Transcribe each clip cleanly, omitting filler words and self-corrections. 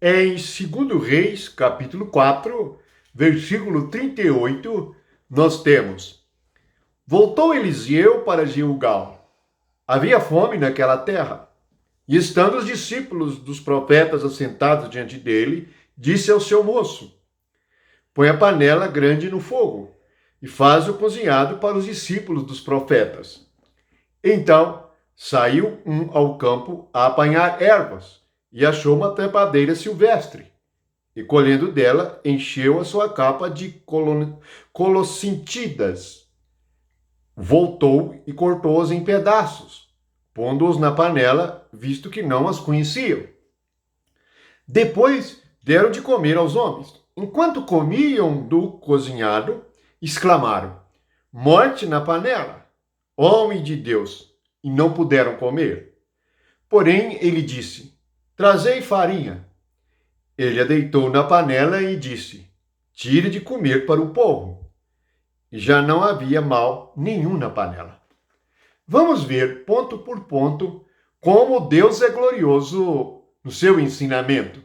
Em 2 Reis, capítulo 4, versículo 38, nós temos: Voltou Eliseu para Gilgal. Havia fome naquela terra. E estando os discípulos dos profetas assentados diante dele, disse ao seu moço: Põe a panela grande no fogo e faz o cozinhado para os discípulos dos profetas. Então saiu um ao campo a apanhar ervas e achou uma trepadeira silvestre. E colhendo dela, encheu a sua capa de colocíntidas. Voltou e cortou-os em pedaços, pondo-os na panela, visto que não as conheciam. Depois deram de comer aos homens. Enquanto comiam do cozinhado, exclamaram: Morte na panela! Homem de Deus! E não puderam comer. Porém, ele disse: Trazei farinha. Ele a deitou na panela e disse: Tire de comer para o povo. E já não havia mal nenhum na panela. Vamos ver, ponto por ponto, como Deus é glorioso no seu ensinamento.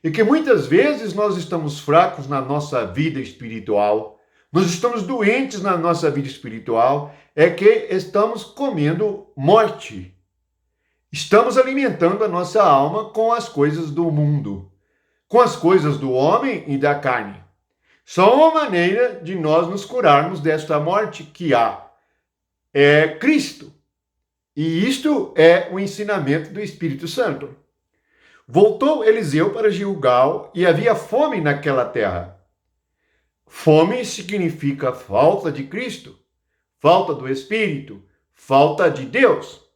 E que muitas vezes nós estamos fracos na nossa vida espiritual, nós estamos doentes na nossa vida espiritual, é que estamos comendo morte. Estamos alimentando a nossa alma com as coisas do mundo, com as coisas do homem e da carne. Só uma maneira de nós nos curarmos desta morte que há é Cristo. E isto é o ensinamento do Espírito Santo. Voltou Eliseu para Gilgal e havia fome naquela terra. Fome significa falta de Cristo, falta do Espírito, falta de Deus.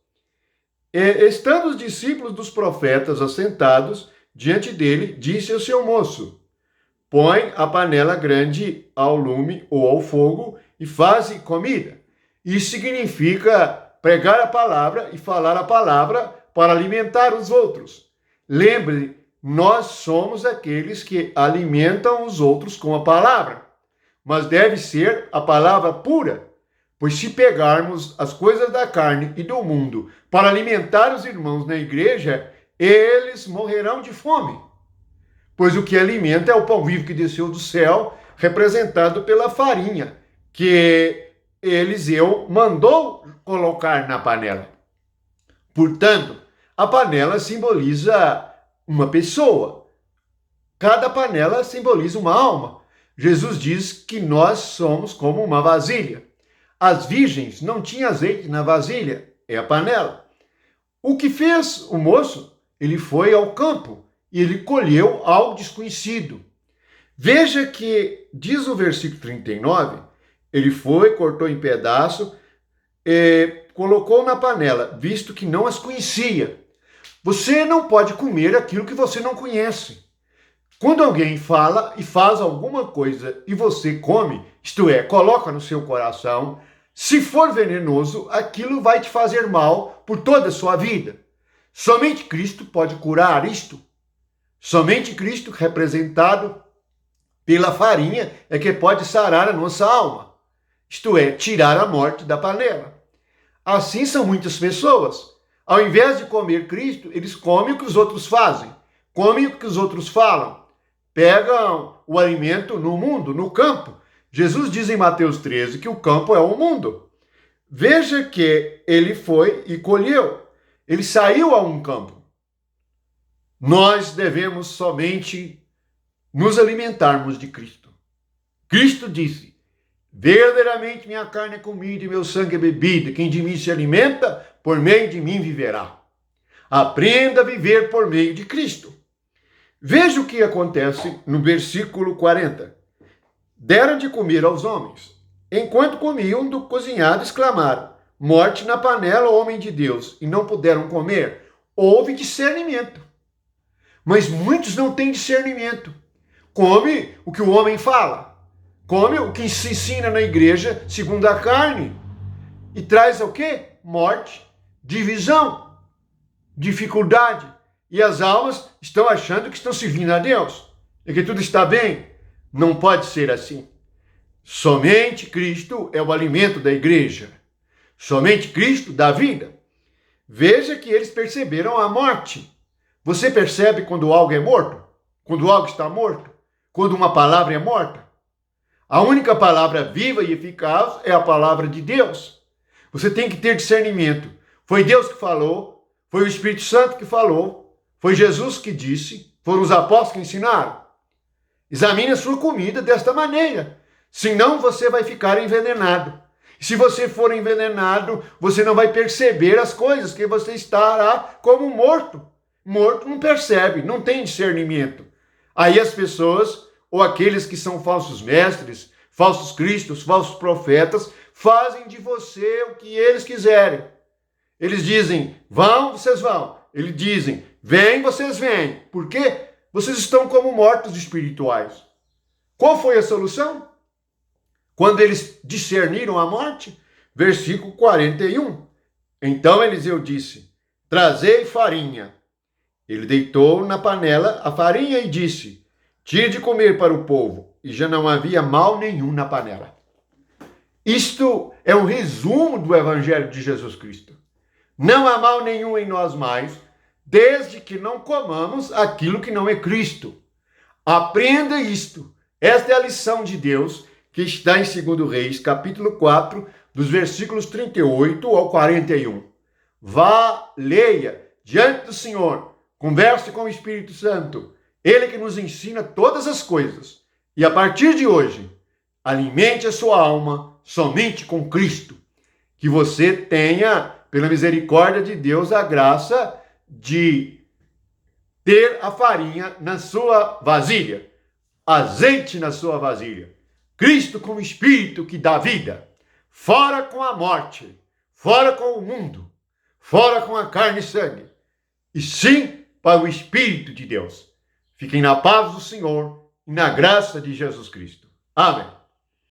Estando os discípulos dos profetas assentados diante dele, disse ao seu moço: Põe a panela grande ao lume ou ao fogo e faze comida. Isso significa pregar a palavra e falar a palavra para alimentar os outros. Lembre, nós somos aqueles que alimentam os outros com a palavra, mas deve ser a palavra pura. Pois se pegarmos as coisas da carne e do mundo para alimentar os irmãos na igreja, eles morrerão de fome. Pois o que alimenta é o pão vivo que desceu do céu, representado pela farinha, que Eliseu mandou colocar na panela. Portanto, a panela simboliza uma pessoa. Cada panela simboliza uma alma. Jesus diz que nós somos como uma vasilha. As virgens não tinham azeite na vasilha, é a panela. O que fez o moço? Ele foi ao campo e ele colheu algo desconhecido. Veja que, diz o versículo 39, ele foi, cortou em pedaço, colocou na panela, visto que não as conhecia. Você não pode comer aquilo que você não conhece. Quando alguém fala e faz alguma coisa e você come, isto é, coloca no seu coração, se for venenoso, aquilo vai te fazer mal por toda a sua vida. Somente Cristo pode curar isto. Somente Cristo, representado pela farinha, é que pode sarar a nossa alma. Isto é, tirar a morte da panela. Assim são muitas pessoas. Ao invés de comer Cristo, eles comem o que os outros fazem, comem o que os outros falam. Pegam o alimento no mundo, no campo. Jesus diz em Mateus 13 que o campo é o mundo. Veja que ele foi e colheu. Ele saiu a um campo. Nós devemos somente nos alimentarmos de Cristo. Cristo disse: verdadeiramente minha carne é comida e meu sangue é bebida. Quem de mim se alimenta, por meio de mim viverá. Aprenda a viver por meio de Cristo. Veja o que acontece no versículo 40. Deram de comer aos homens. Enquanto comiam do cozinhado, exclamaram: Morte na panela, homem de Deus! E não puderam comer. Houve discernimento. Mas muitos não têm discernimento. Come o que o homem fala. Come o que se ensina na igreja segundo a carne. E traz o quê? Morte, divisão, dificuldade. E as almas estão achando que estão servindo a Deus e que tudo está bem. Não pode ser assim. Somente Cristo é o alimento da igreja. Somente Cristo dá vida. Veja que eles perceberam a morte. Você percebe quando algo é morto? quando algo está morto? Quando uma palavra é morta? A única palavra viva e eficaz é a palavra de Deus. Você tem que ter discernimento. Foi Deus que falou, foi o Espírito Santo que falou, foi Jesus que disse, foram os apóstolos que ensinaram. Examine a sua comida desta maneira, senão você vai ficar envenenado. Se você for envenenado, você não vai perceber as coisas, que você estará como morto. Morto não percebe, não tem discernimento. Aí as pessoas, ou aqueles que são falsos mestres, falsos cristos, falsos profetas, fazem de você o que eles quiserem. Eles dizem, vão, vocês vão. Eles dizem, vem, vocês vêm. Por quê? Vocês estão como mortos espirituais. Qual foi a solução? Quando eles discerniram a morte? Versículo 41. Então Eliseu disse, trazei farinha. Ele deitou na panela a farinha e disse, tire de comer para o povo. E já não havia mal nenhum na panela. Isto é um resumo do Evangelho de Jesus Cristo. Não há mal nenhum em nós mais, desde que não comamos aquilo que não é Cristo. Aprenda isto. Esta é a lição de Deus que está em 2 Reis, capítulo 4, dos versículos 38 ao 41. Vá, leia diante do Senhor, converse com o Espírito Santo, Ele que nos ensina todas as coisas. E a partir de hoje, alimente a sua alma somente com Cristo. Que você tenha, pela misericórdia de Deus, a graça de ter a farinha na sua vasilha, azeite na sua vasilha, Cristo como Espírito que dá vida, fora com a morte, fora com o mundo, fora com a carne e sangue, e sim para o Espírito de Deus. Fiquem na paz do Senhor e na graça de Jesus Cristo. Amém.